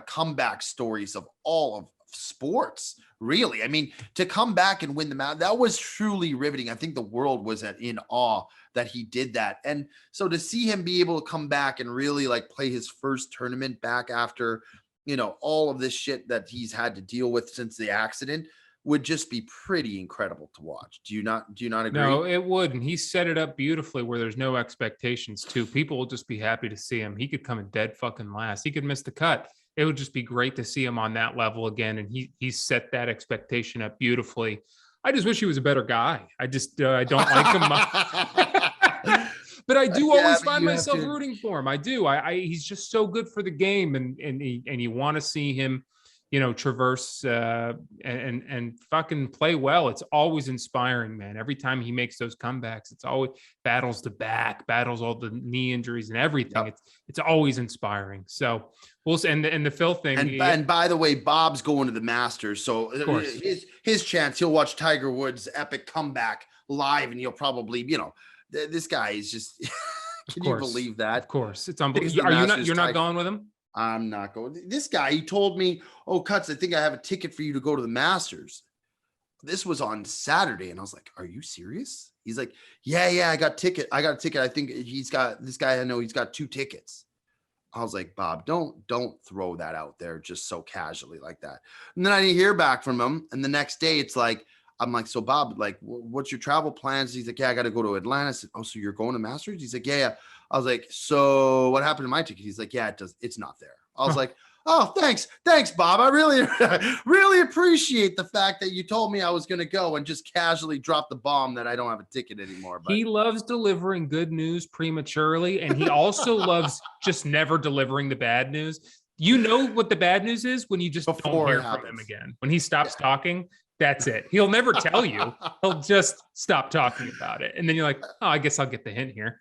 comeback stories of all of sports, really. I mean, to come back and win the match, that was truly riveting. I think the world was in awe that he did that. And so to see him be able to come back and really play his first tournament back after, all of this shit that he's had to deal with since the accident would just be pretty incredible to watch. Do you not agree? No, it would. And he set it up beautifully where there's no expectations too. People will just be happy to see him. He could come in dead fucking last. He could miss the cut. It would just be great to see him on that level again. And he set that expectation up beautifully. I just wish he was a better guy. I just, I don't like him. But I do always find myself rooting for him. I do. He's just so good for the game. And you want to see him, traverse and fucking play well. It's always inspiring, man. Every time he makes those comebacks, it's always battles the back, battles all the knee injuries and everything. Yep. It's always inspiring. So we'll see. And the Phil thing. And by the way, Bob's going to the Masters, so his chance. He'll watch Tiger Woods' epic comeback live, and he'll probably, this guy is just. Can you believe that? Of course, it's unbelievable. You're not going with him? I'm not going. This guy, he told me, "Oh, Cuts, I think I have a ticket for you to go to the Masters." This was on Saturday, and I was like, "Are you serious?" He's like, "Yeah, I got a ticket. I think he's got this guy. I know he's got 2 tickets." I was like, "Bob, don't throw that out there just so casually like that." And then I didn't hear back from him. And the next day, it's like, I'm like, "So Bob, what's your travel plans?" He's like, "Yeah, I got to go to Atlanta." I said, "Oh, so you're going to Masters?" He's like, "Yeah." I was like, "So what happened to my ticket?" He's like, "Yeah, it's not there." I was like, Oh, thanks, Bob. I really, really appreciate the fact that you told me I was going to go and just casually drop the bomb that I don't have a ticket anymore. But he loves delivering good news prematurely, and he also loves just never delivering the bad news. You know what the bad news is when you just don't hear from him again. When he stops talking, that's it. He'll never tell you. He'll just stop talking about it, and then you're like, oh, I guess I'll get the hint here.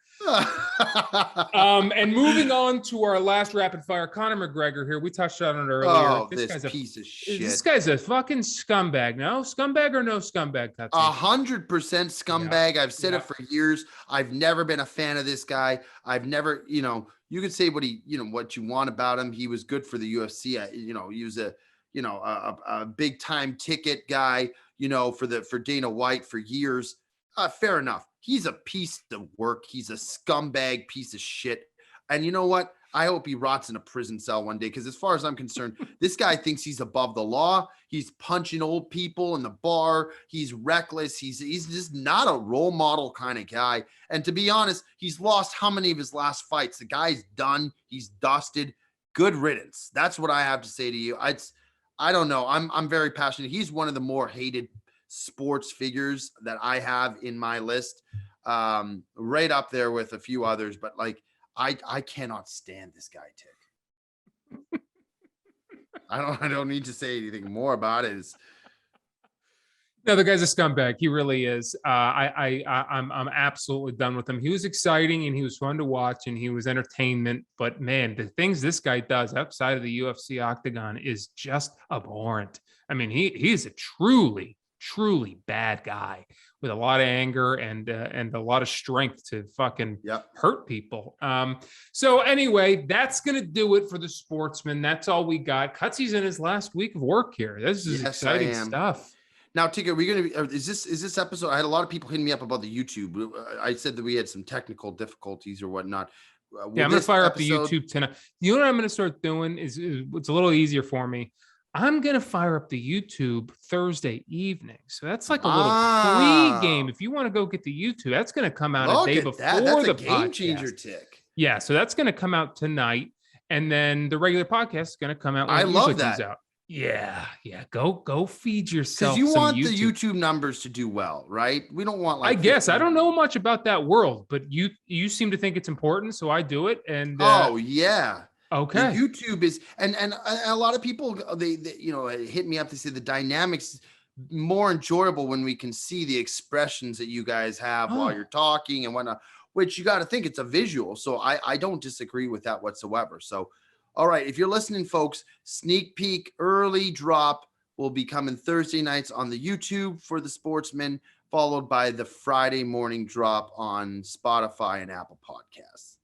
And moving on to our last rapid fire, Conor McGregor here. We touched on it earlier. Oh, this guy's piece of shit. This guy's a fucking scumbag. No scumbag or no scumbag? 100% scumbag. I've said it for years. I've never been a fan of this guy. I've never, you could say what you want about him. He was good for the UFC. He was a big time ticket guy, for Dana White for years. Fair enough. He's a piece of work. He's a scumbag piece of shit. And you know what? I hope he rots in a prison cell one day, because as far as I'm concerned, this guy thinks he's above the law. He's punching old people in the bar. He's reckless. He's just not a role model kind of guy. And to be honest, he's lost how many of his last fights? The guy's done. He's dusted. Good riddance. That's what I have to say to you. I don't know. I'm very passionate. He's one of the more hated sports figures that I have in my list, right up there with a few others, but I cannot stand this guy, Tick. I don't need to say anything more about it. No, the guy's a scumbag. He really is. I'm absolutely done with him. He was exciting and he was fun to watch and he was entertainment. But man, the things this guy does outside of the UFC octagon is just abhorrent. I mean, he's a truly bad guy with a lot of anger and a lot of strength to fucking hurt people. So anyway, that's going to do it for the Sportsman. That's all we got. Cutsy's in his last week of work here. This is exciting stuff. Now, Tika, are we going to be, is this episode? I had a lot of people hitting me up about the YouTube. I said that we had some technical difficulties or whatnot. I'm going to fire up the YouTube tonight. You know what I'm going to start doing is it's a little easier for me. I'm going to fire up the YouTube Thursday evening. So that's like a little pre-game. If you want to go get the YouTube, that's going to come out a day before that's the a game podcast. Changer, Tick. Yeah, so that's going to come out tonight. And then the regular podcast is going to come out when I love that. Comes out. Yeah. Go feed yourself. Because you want the YouTube numbers to do well, right? We don't want I guess. I don't know much about that world, but you seem to think it's important, so I do it. And yeah. Okay. The YouTube is, and a lot of people, they hit me up. They say the dynamics more enjoyable when we can see the expressions that you guys have while you're talking and whatnot, which you got to think it's a visual. So I don't disagree with that whatsoever. So, all right. If you're listening, folks, sneak peek early drop will be coming Thursday nights on the YouTube for the Sportsman, followed by the Friday morning drop on Spotify and Apple Podcasts.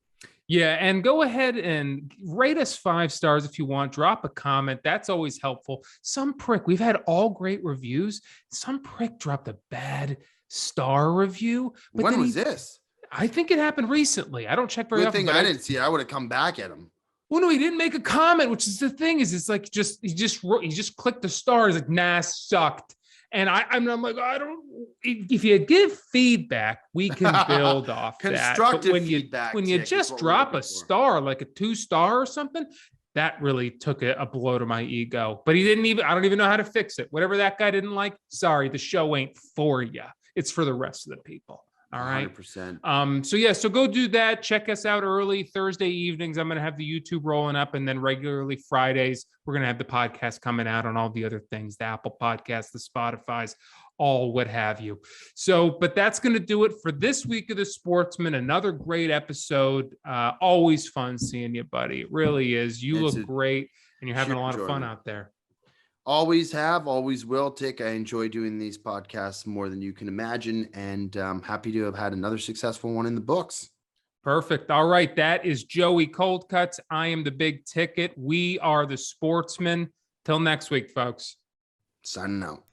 Yeah, and go ahead and rate us 5 stars if you want. Drop a comment. That's always helpful. Some prick, we've had all great reviews. Some prick dropped a bad star review. But when was this? I think it happened recently. I don't check very often. Good thing I didn't see it. I would have come back at him. Well, no, he didn't make a comment, which is the thing. It's like he just clicked the star. He's like, nah, sucked. And I'm like, I don't. If you give feedback, we can build off constructive that. Feedback. When you just drop a star, like a 2-star or something, that really took a blow to my ego. But he didn't even. I don't even know how to fix it. Whatever that guy didn't like, sorry, the show ain't for you. It's for the rest of the people. All right. 100%. So go do that. Check us out early Thursday evenings. I'm going to have the YouTube rolling up, and then regularly Fridays, we're going to have the podcast coming out on all the other things, the Apple Podcasts, the Spotify's, all what have you. So, but that's going to do it for this week of the Sportsman. Another great episode. Always fun seeing you, buddy. It really is. You look great, and you're having a lot of fun out there. Always have, always will, Tick. I enjoy doing these podcasts more than you can imagine, and I'm happy to have had another successful one in the books. Perfect. All right. That is Joey Cold Cuts. I am the Big Ticket. We are the Sportsmen. Till next week, folks. Signing out.